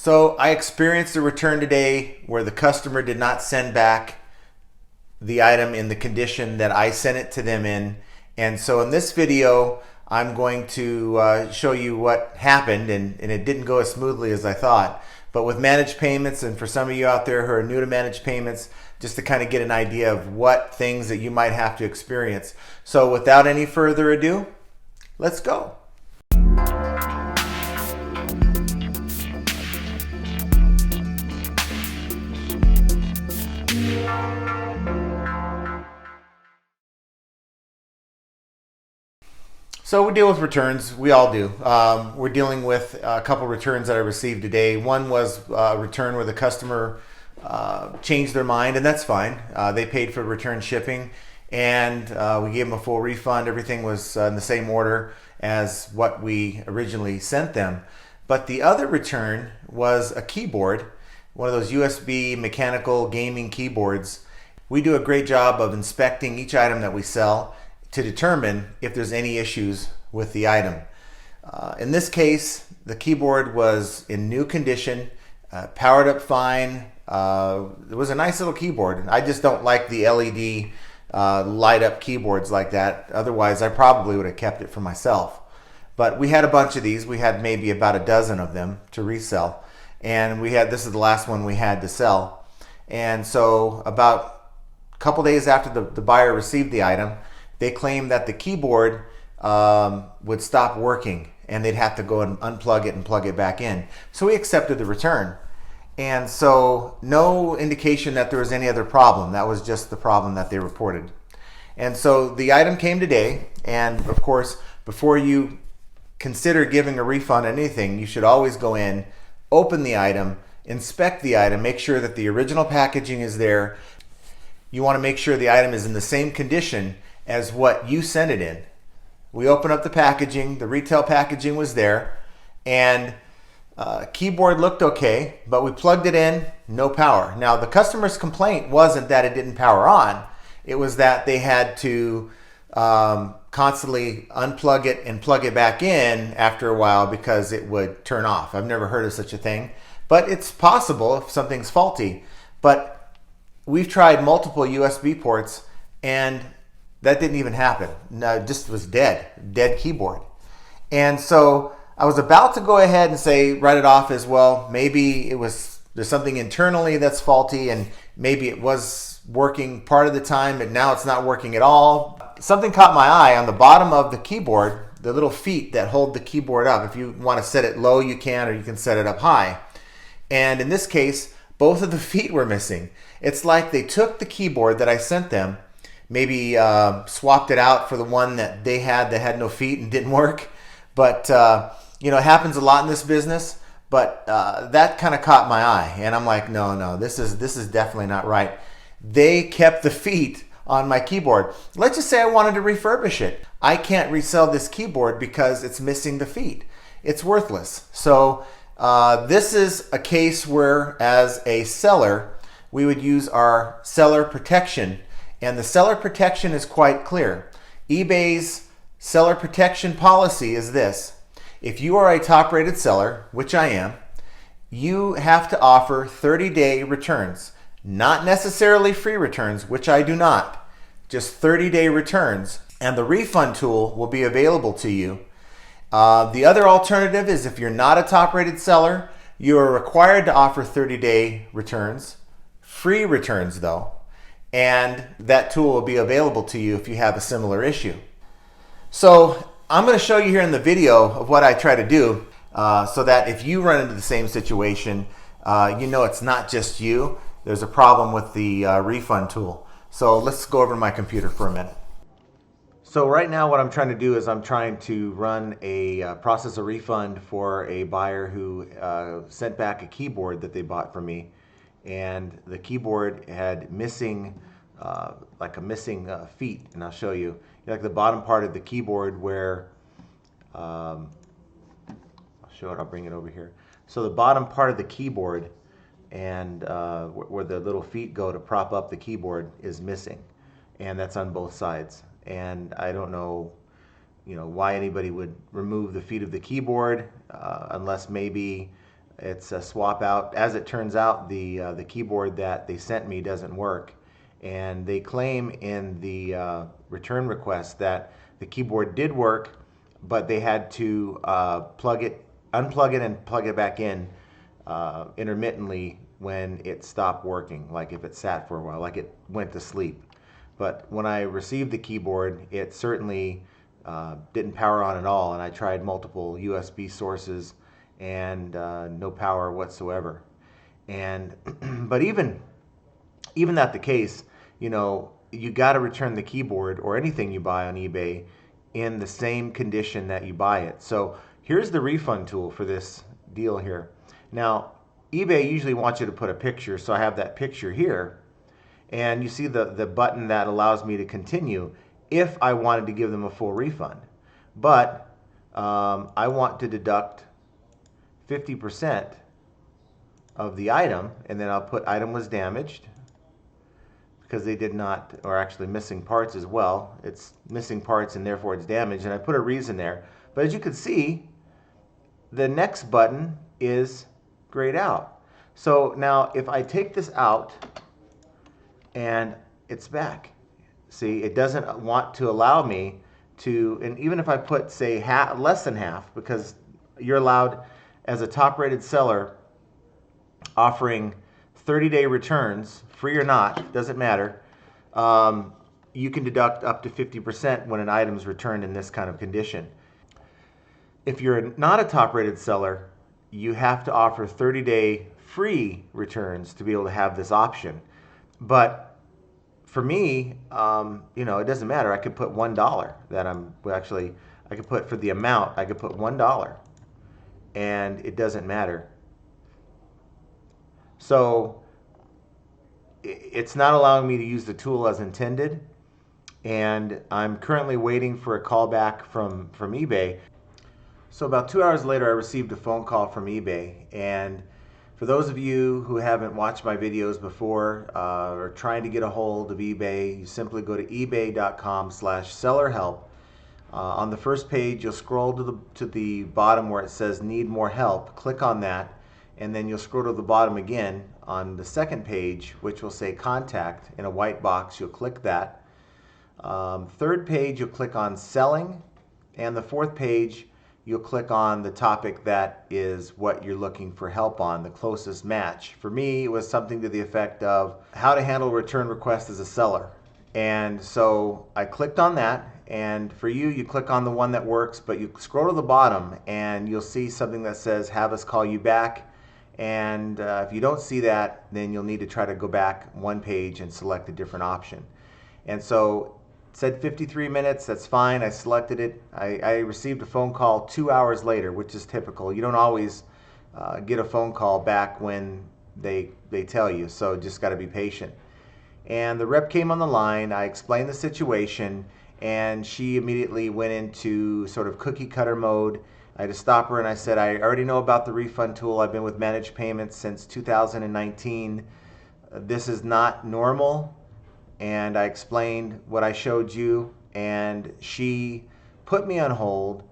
So I experienced a return today where the customer did not send back the item in the condition that I sent it to them in. And so in this video, I'm going to show you what happened, and it didn't go as smoothly as I thought. But with managed payments, and for some of you out there who are new to managed payments, just to kind of get an idea of what things that you might have to experience. So without any further ado, let's go. So we deal with returns. We all do. We're dealing with a couple returns that I received today. One was a return where the customer changed their mind, and that's fine. They paid for return shipping, and we gave them a full refund. Everything was in the same order as what we originally sent them. But the other return was a keyboard, one of those USB mechanical gaming keyboards. We do a great job of inspecting each item that we sell to determine if there's any issues with the item. In this case, the keyboard was in new condition, powered up fine. It was a nice little keyboard. I just don't like the LED light up keyboards like that. Otherwise, I probably would have kept it for myself. But we had a bunch of these. We had maybe about a dozen of them to resell. And this is the last one we had to sell. And so about a couple days after the buyer received the item, they claimed that the keyboard would stop working and they'd have to go and unplug it and plug it back in. So we accepted the return. And so no indication that there was any other problem. That was just the problem that they reported. And so the item came today, and of course, before you consider giving a refund on anything, you should always go in, open the item, inspect the item, make sure that the original packaging is there. You want to make sure the item is in the same condition as what you sent it in. We opened up the packaging, the retail packaging was there, and keyboard looked okay, but we plugged it in, no power. Now the customer's complaint wasn't that it didn't power on, it was that they had to constantly unplug it and plug it back in after a while because it would turn off. I've never heard of such a thing, but it's possible if something's faulty. But we've tried multiple USB ports and that didn't even happen. No, it just was dead keyboard. And so I was about to go ahead and say, write it off as well. Maybe there's something internally that's faulty, and maybe it was working part of the time, but now it's not working at all. Something caught my eye on the bottom of the keyboard, the little feet that hold the keyboard up. If you want to set it low, you can, or you can set it up high. And in this case, both of the feet were missing. It's like they took the keyboard that I sent them, maybe swapped it out for the one that they had that had no feet and didn't work. But it happens a lot in this business. But that kind of caught my eye, and I'm like, no, this is definitely not right. They kept the feet on my keyboard. Let's just say I wanted to refurbish it. I can't resell this keyboard because it's missing the feet. It's worthless. So this is a case where, as a seller, we would use our seller protection. And the seller protection is quite clear. eBay's seller protection policy is this. If you are a top-rated seller, which I am, you have to offer 30-day returns. Not necessarily free returns, which I do not. Just 30-day returns. And the refund tool will be available to you. The other alternative is if you're not a top-rated seller, you are required to offer 30-day returns. Free returns, though. And that tool will be available to you if you have a similar issue. So I'm going to show you here in the video of what I try to do so that if you run into the same situation, it's not just you. There's a problem with the refund tool. So let's go over to my computer for a minute. So right now what I'm trying to do is I'm trying to run a process a refund for a buyer who sent back a keyboard that they bought from me. And the keyboard had missing feet, and I'll show you. Like the bottom part of the keyboard where I'll show it. I'll bring it over here. So the bottom part of the keyboard and where the little feet go to prop up the keyboard is missing, and that's on both sides. And I don't know, why anybody would remove the feet of the keyboard unless maybe It's a swap out. As it turns out, the keyboard that they sent me doesn't work, and they claim in the return request that the keyboard did work, but they had to unplug it and plug it back in intermittently when it stopped working, like if it sat for a while, like it went to sleep. But when I received the keyboard, it certainly didn't power on at all, and I tried multiple USB sources and no power whatsoever. And but even that the case, you know, you got to return the keyboard or anything you buy on eBay in the same condition that you buy it. So here's the refund tool for this deal here. Now, eBay usually wants you to put a picture, so I have that picture here. And you see the button that allows me to continue if I wanted to give them a full refund. But I want to deduct 50% of the item, and then I'll put item was damaged because they did not, or actually missing parts as well. It's missing parts and therefore it's damaged, and I put a reason there. But as you can see, the next button is grayed out. So now if I take this out and it's back, see, it doesn't want to allow me to, and even if I put, say, less than half, because you're allowed as a top-rated seller offering 30-day returns, free or not, doesn't matter, you can deduct up to 50% when an item is returned in this kind of condition. If you're not a top-rated seller, you have to offer 30-day free returns to be able to have this option. But for me, you know, it doesn't matter. I could put $1 that I could put for the amount, I could put $1, and it doesn't matter. So it's not allowing me to use the tool as intended, and I'm currently waiting for a call back from eBay. So about 2 hours later, I received a phone call from eBay, and for those of you who haven't watched my videos before or trying to get a hold of eBay, you simply go to ebay.com/sellerhelp. On the first page, you'll scroll to the bottom where it says need more help. Click on that, and then you'll scroll to the bottom again on the second page, which will say contact in a white box. You'll click that. Third page, you'll click on selling, and the fourth page, you'll click on the topic that is what you're looking for help on, the closest match. For me, it was something to the effect of how to handle return requests as a seller. And so I clicked on that, and for you, you click on the one that works, but you scroll to the bottom and you'll see something that says have us call you back. And if you don't see that, then you'll need to try to go back one page and select a different option. And so it said 53 minutes, that's fine, I selected it. I received a phone call 2 hours later, which is typical. You don't always get a phone call back when they tell you, so just got to be patient. And the rep came on the line, I explained the situation, and she immediately went into sort of cookie cutter mode. I had to stop her and I said, I already know about the refund tool. I've been with managed payments since 2019. This is not normal. And I explained what I showed you, and she put me on hold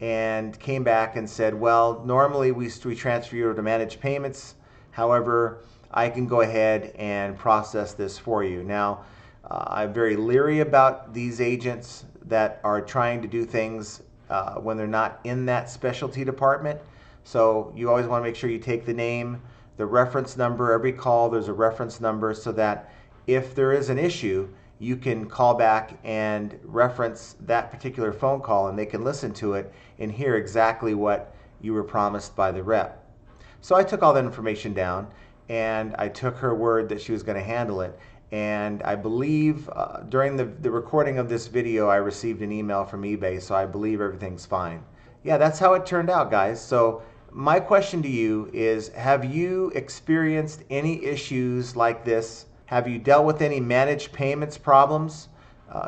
and came back and said, well, normally we transfer you to managed payments. However, I can go ahead and process this for you. Now, I'm very leery about these agents that are trying to do things when they're not in that specialty department. So you always want to make sure you take the name, the reference number. Every call, there's a reference number, so that if there is an issue, you can call back and reference that particular phone call, and they can listen to it and hear exactly what you were promised by the rep. So I took all that information down, and I took her word that she was going to handle it. And I believe during the recording of this video, I received an email from eBay, so I believe everything's fine. Yeah, that's how it turned out, guys. So my question to you is, have you experienced any issues like this? Have you dealt with any managed payments problems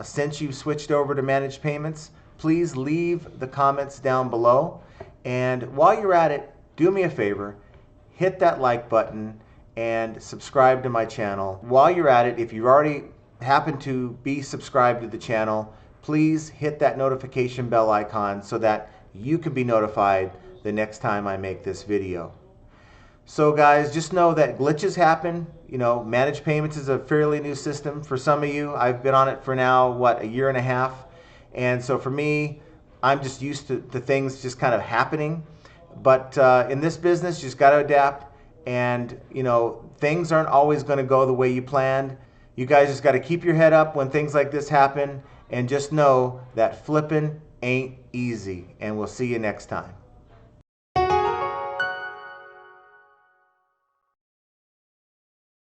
since you've switched over to managed payments? Please leave the comments down below. And while you're at it, do me a favor, hit that like button and subscribe to my channel. While you're at it, if you already happen to be subscribed to the channel, please hit that notification bell icon so that you can be notified the next time I make this video. So guys, just know that glitches happen. You know, managed payments is a fairly new system for some of you. I've been on it for now, what, a year and a half. And so for me, I'm just used to things just kind of happening. But in this business, you just got to adapt. And, you know, things aren't always going to go the way you planned. You guys just got to keep your head up when things like this happen. And just know that flipping ain't easy. And we'll see you next time.